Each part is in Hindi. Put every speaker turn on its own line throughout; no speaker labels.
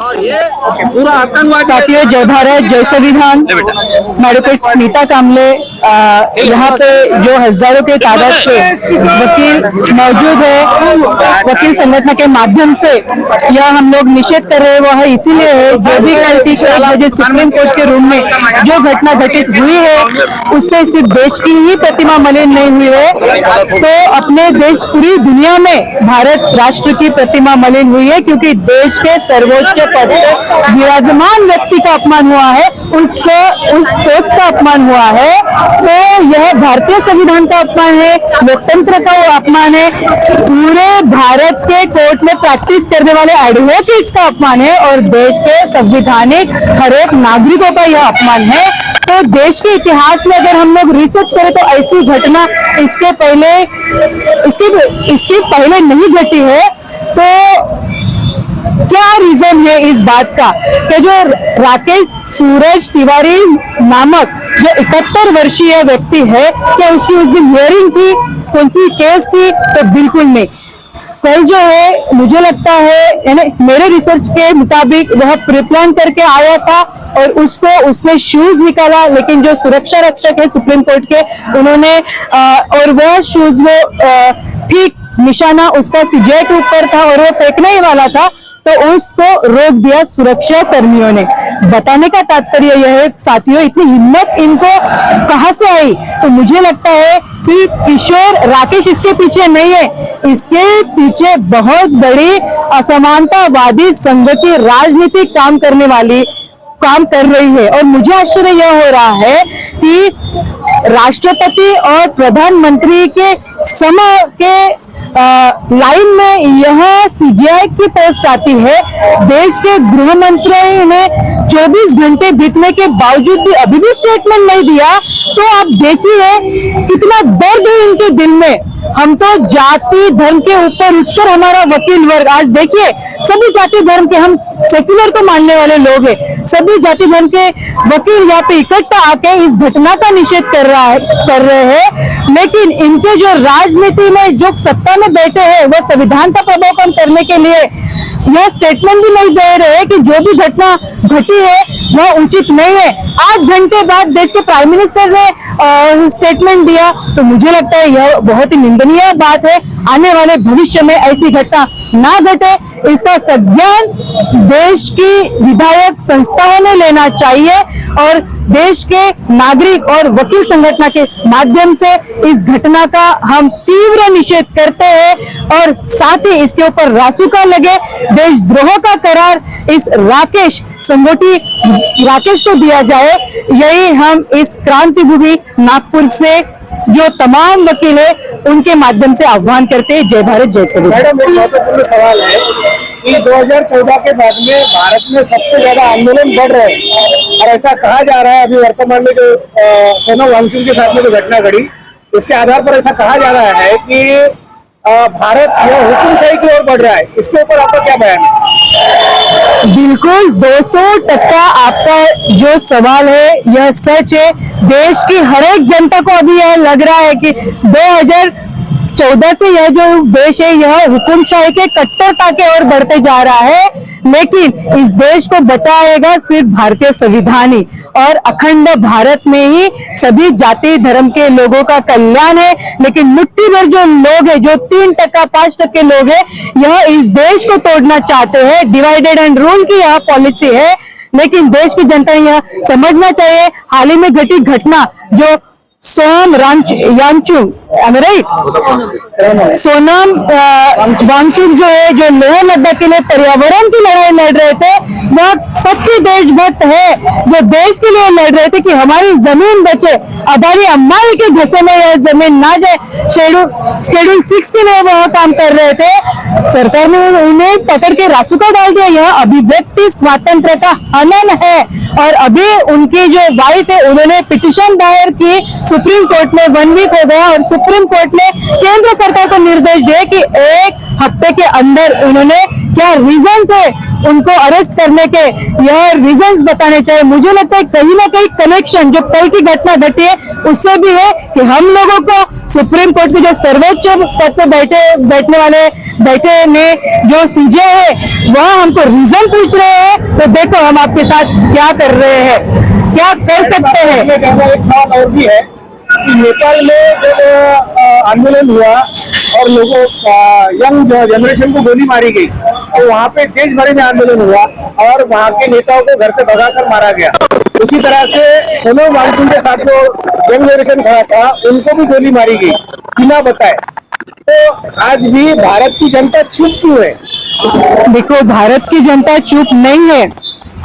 पूरा आतंकवाद।
साथियों, जय भारत जय संविधान। एडवोकेट स्मिता कामले यहाँ पे जो हजारों के तादाद के वकील मौजूद है, वकील संगठन के माध्यम से यह हम लोग निषेध कर रहे हैं। वो है इसीलिए है जो भी कल 1 बजे सुप्रीम कोर्ट के रूम में जो घटना घटित हुई है उससे सिर्फ देश की ही प्रतिमा मलिन नहीं हुई है, तो अपने देश पूरी दुनिया में भारत राष्ट्र की प्रतिमा मलिन हुई है, क्योंकि देश के सर्वोच्च पद पर विराजमान व्यक्ति का अपमान हुआ है, उस पोस्ट का अपमान हुआ है। तो यह भारतीय संविधान का अपमान है, लोकतंत्र का वो अपमान है, पूरे भारत के कोर्ट में प्रैक्टिस करने वाले एडवोकेट्स का अपमान है और देश के संवैधानिक हर एक नागरिकों का यह अपमान है। तो देश के इतिहास में अगर हम लोग रिसर्च करें तो ऐसी घटना इसके पहले नहीं घटी है। तो क्या रीजन है इस बात का कि जो राकेश सूरज तिवारी नामक जो 71 वर्षीय व्यक्ति है, क्या उसकी उस दिन हियरिंग थी, कौन सी केस थी? तो बिल्कुल नहीं। कल जो है मुझे लगता है, यानी मेरे रिसर्च के मुताबिक वह प्रीप्लान करके आया था और उसने शूज निकाला, लेकिन जो सुरक्षा रक्षक है सुप्रीम कोर्ट के, उन्होंने और वह शूज वो ठीक निशाना उसका सीजीआई के ऊपर था और वो फेंकने ही वाला था, तो उसको रोक दिया सुरक्षा कर्मियों ने। बताने का तात्पर्य यह है साथियों, इतनी हिम्मत इनको कहां से आई? तो मुझे लगता है सिर्फ किशोर राकेश इसके पीछे नहीं है, इसके पीछे बहुत बड़ी असमानतावादी संगति राजनीतिक काम कर रही है। और मुझे आश्चर्य यह हो रहा है कि राष्ट्रपति और प्रधानमंत्री के समय के लाइन में यह सीजीआई की पोस्ट आती है। देश के गृह मंत्री ने 24 घंटे बीतने के बावजूद भी अभी भी स्टेटमेंट नहीं दिया। तो आप देखिए कितना दर्द है इनके दिल में। हम तो जाति धर्म के ऊपर उठकर हमारा वकील वर्ग, आज देखिए सभी जाति धर्म के, हम सेक्युलर को मानने वाले लोग हैं, सभी जाति धर्म के वकील यहाँ पे इकट्ठा आके इस घटना का निषेध कर रहे हैं। लेकिन इनके जो राजनीति में जो सत्ता में बैठे हैं वो संविधान का प्रभाव कम करने के लिए यह स्टेटमेंट भी नहीं दे रहे कि जो भी घटना घटी है वह उचित नहीं है। 8 घंटे बाद देश के प्राइम मिनिस्टर ने स्टेटमेंट दिया, तो मुझे लगता है यह बहुत ही निंदनीय बात है। आने वाले भविष्य में ऐसी घटना ना घटे, इसका संज्ञान देश की विधायक संस्थाओं ने लेना चाहिए और देश के नागरिक और वकील संगठन के माध्यम से इस घटना का हम तीव्र निषेध करते हैं और साथ ही इसके ऊपर रासुका लगे, देशद्रोह का करार इस राकेश को दिया जाए। यही हम इस क्रांति भूमि नागपुर से जो तमाम वकील है उनके माध्यम से आह्वान करते हैं। जय भारत जय संविधान।
मैडम, एक महत्वपूर्ण सवाल है कि 2014 के बाद में भारत में सबसे ज्यादा आंदोलन बढ़ रहे हैं और ऐसा कहा जा रहा है, अभी वर्तमान में जो सोनम वांगचुक के साथ में जो घटना घटी उसके आधार पर ऐसा कहा जा रहा है कि भारत यह हुकुमशाही की ओर बढ़ रहा है। इसके ऊपर आपका क्या बयान है?
बिल्कुल 200% आपका जो सवाल है यह सच है। देश की हर एक जनता को अभी यह लग रहा है कि 2014 से यह जो देश है यह हुकुमशाही के कट्टरता के ओर बढ़ते जा रहा है, लेकिन इस देश को बचाएगा सिर्फ भारतीय संविधान ही और अखंड भारत में ही सभी जाति धर्म के लोगों का कल्याण है। लेकिन मुट्ठी भर जो लोग हैं, जो 3% 5% लोग हैं, यह इस देश को तोड़ना चाहते हैं। डिवाइडेड एंड रूल की यह पॉलिसी है, लेकिन देश की जनता ने यह समझना चाहिए। हाल ही में घटी घटना जो सोनम वांगचुक जो है, जो लेह लद्दाख के लिए पर्यावरण की लड़ाई लड़ रहे थे, वह सच्चे देशभक्त है जो देश के लिए लड़ रहे थे कि हमारी जमीन बचे, अदानी अंबानी के घसे में यह जमीन ना जाए। शेड्यूल 6 के लिए वह काम कर रहे थे, सरकार ने उन्हें पकड़ के रासुका डाल दिया। यह अभिव्यक्ति स्वातंत्र का हनन है और अभी उनकी जो वाइफ है उन्होंने पिटीशन दायर की सुप्रीम कोर्ट में। 1 वीक हो गया और सुप्रीम कोर्ट ने केंद्र सरकार को निर्देश दिए कि 1 हफ्ते के अंदर उन्होंने क्या रीजंस है उनको अरेस्ट करने के, यह रीजंस बताने चाहिए। मुझे लगता है कहीं ना कहीं कनेक्शन जो कल की घटना घटी है उससे भी है कि हम लोगों को सुप्रीम कोर्ट के जो सर्वोच्च पद पर बैठने वाले बैठे में जो सीजे है वह हमको रीजन पूछ रहे हैं, तो देखो हम आपके साथ क्या कर रहे हैं, क्या कर सकते हैं।
मैं कहूँगा एक सवाल और भी है कि नेपाल में जब आंदोलन हुआ और लोगों यंग जनरेशन को गोली मारी गई, तो वहाँ पे देश भर में आंदोलन हुआ और वहाँ के नेताओं को घर से भगाकर मारा गया। उसी तरह से सोनम वांगचुक के साथ जो यंग जनरेशन खड़ा था उनको भी गोली मारी गई बिना बताए। तो आज भी भारत की जनता चुप क्यों है?
देखो, भारत की जनता चुप नहीं है,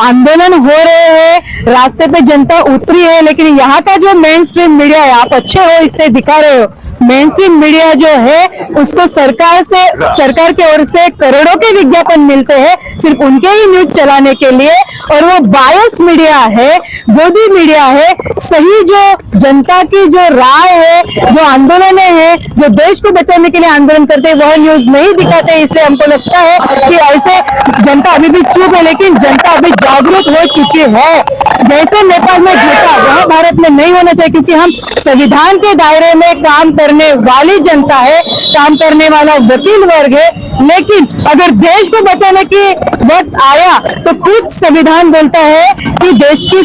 आंदोलन हो रहे हैं, रास्ते पे जनता उतरी है, लेकिन यहाँ का जो मेन स्ट्रीम मीडिया है, आप अच्छे हो इसलिए दिखा रहे हो, मेन स्ट्रीम मीडिया जो है उसको सरकार की ओर से करोड़ों के विज्ञापन मिलते हैं सिर्फ उनके ही न्यूज चलाने के लिए, और वो बायस मीडिया है, गोदी मीडिया है। सही जो जनता की जो राय है, जो आंदोलन है, जो देश को बचाने के लिए आंदोलन करते हैं, वह न्यूज नहीं दिखाते। इसलिए हमको लगता है कि ऐसे जनता अभी भी चुप है, लेकिन जनता अभी जागरूक हो चुकी है। जैसे नेपाल में घटा वह भारत में नहीं होना चाहिए, क्योंकि हम संविधान के दायरे में काम करने वाली जनता है, काम करने वाला वकील वर्ग है। लेकिन अगर देश को बचाने की वक्त आया तो खुद संविधान बोलता है कि देश की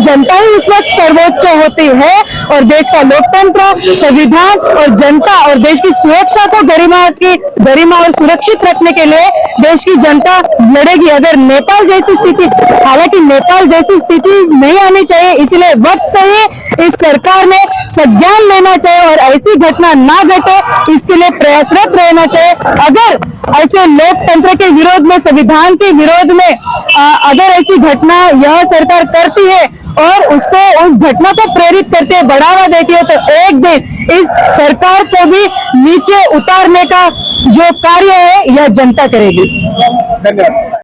जनता ही उस वक्त सर्वोच्च होती है, और देश का लोकतंत्र, संविधान और जनता और देश की सुरक्षा को गरिमा और सुरक्षित रखने के लिए देश की जनता लड़ेगी। अगर नेपाल जैसी स्थिति, हालांकि नेपाल जैसी स्थिति नहीं आनी चाहिए, इसलिए वक्त पे ही इस सरकार ने संज्ञान लेना चाहिए और ऐसी घटना ना घटे इसके लिए प्रयासरत रहना चाहिए। अगर ऐसे लोकतंत्र के विरोध में, संविधान के विरोध में अगर ऐसी घटना यह सरकार करती है और उसको उस घटना को प्रेरित करते है, बढ़ावा देती है, तो एक दिन इस सरकार को भी नीचे उतारने का जो कार्य है यह जनता करेगी।
धन्यवाद।